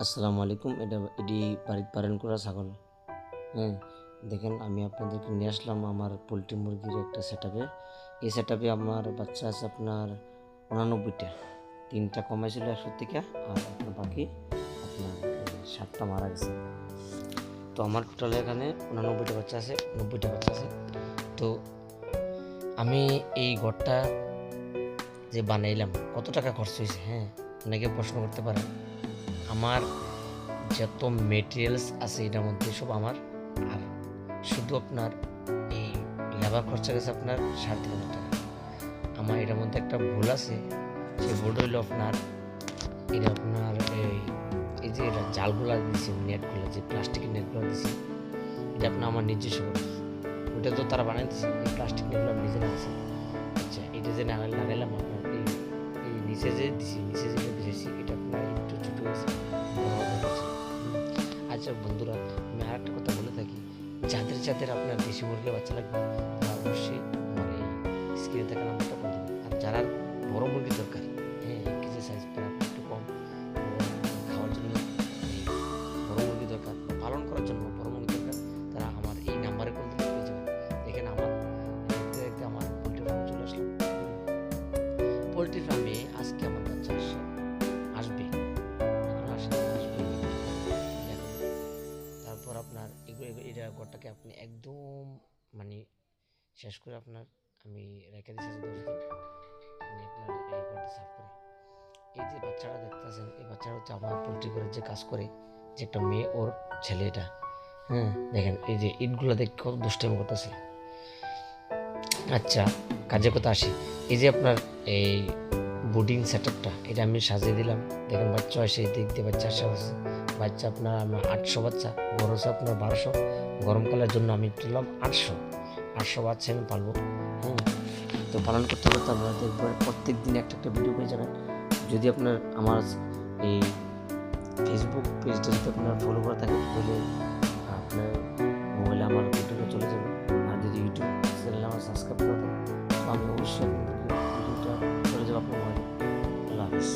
আসসালামু আলাইকুম। এটি বাড়িতে পালন করা ছাগল। হ্যাঁ, দেখেন আমি আপনাদেরকে নিয়ে আসলাম আমার পোলট্রি মুরগির একটা সেটআপে। এই সেটআপে আমার বাচ্চা আছে আপনার 89টা। 3টা কমাইছিল 100 থেকে, আর আপনার বাকি আপনার 7টা মারা গেছে। তো আমার টোটাল এখানে 89টা বাচ্চা আছে, 90টা বাচ্চা আছে। তো আমি এই ঘরটা যে বানাইলাম কত টাকা খরচ হয়েছে, হ্যাঁ অনেকে প্রশ্ন করতে পারে। আমার যত মেটেরিয়ালস আছে এটার মধ্যে সব আমার, আর শুধু আপনার এই লেবার খরচা গেছে আপনার 3,500 টাকা। আমার এটার মধ্যে একটা ভুল আছে, সেই ভুল হইলো আপনার এটা আপনার এই যে এটা জালগুলা দিয়েছি, নেটগুলো যে প্লাস্টিকের নেটগুলো দিয়েছি, এটা আপনার আমার নিজস্ব খরচ। ওইটা তো তারা বানাই দিচ্ছে, এই প্লাস্টিক নেটগুলো আমি নিজে লাগাইছি। আচ্ছা, এটা যে লাগাইলাম আপনার এই এই নিচে যে দিছি, নিচে যেটা দিয়েছি এটা আপনার একটু ছোটো গেছে, আচ্ছা বন্ধুরা, আমি আর একটা কথা বলে থাকি, যাদের যাদের আপনার দেশি মুরগির বাচ্চা লাগবে তারা অবশ্যই আমার এই স্ক্রিনে থাকা নাম্বারটা ফোন দেবেন। আর যারা বড় মুরগি দরকার, হ্যাঁ 1 কেজি সাইজ মানে আপনার একটু কম খাওয়ার জন্য এই বড় মুরগি দরকার বা পালন করার জন্য বড় মুরগি দরকার, তারা আমার এই নাম্বারে কল দিলে পেয়ে যাবেন। দেখেন আমার দেখতে দেখতে আমার পোলট্রি ফার্মে চলে আসলাম। পোলট্রি ফার্মে আজকে আমার বাচ্চা আসবে, এখন আসবে। তারপর আপনার এটা ঘরটাকে আপনি একদম মানে শেষ করে আপনার আমি রেখে দিচ্ছি 10 দিন, আমি আপনার এই ঘরটা সাফ করে। এই যে বাচ্চাটা দেখতেছেন, এই বাচ্চাটা হচ্ছে আমার পোলট্রি ঘরের যে কাজ করে, যে একটা মেয়ে ওর ছেলে এটা। হ্যাঁ দেখেন এই যে ইটগুলো দেখে কত দুষ্টামি করতেছে। আচ্ছা, কাজে কথা আসি। এই যে আপনার এই বুডিং সেটআপটা এটা আমি সাজিয়ে দিলাম। দেখেন বাচ্চা আসে, দিক দিয়ে বাচ্চা আসা হচ্ছে। বাচ্চা আপনার আমার 800 বাচ্চা, বড় হচ্ছে আপনার 1200। গরমকালের জন্য আমি তুললাম 800 বাচ্চা আমি পালবো। হ্যাঁ, তো পালন করতে করতে আপনারা দেখবেন প্রত্যেক দিন একটা একটা ভিডিও পেয়ে যাবেন। যদি আপনার আমার এই ফেসবুক পেজটা যদি আপনার ফলো করা থাকে তাহলে আপনার মোবাইলে আমার ভিডিওটা চলে যাবে। আর যদি ইউটিউব চ্যানেলে আমার সাবস্ক্রাইব করা থাকে তো আমি অবশ্যই আপনাদেরকে ভিডিওটা চলে যাবো আপনার মোবাইলে। আল্লাহ হাফিজ।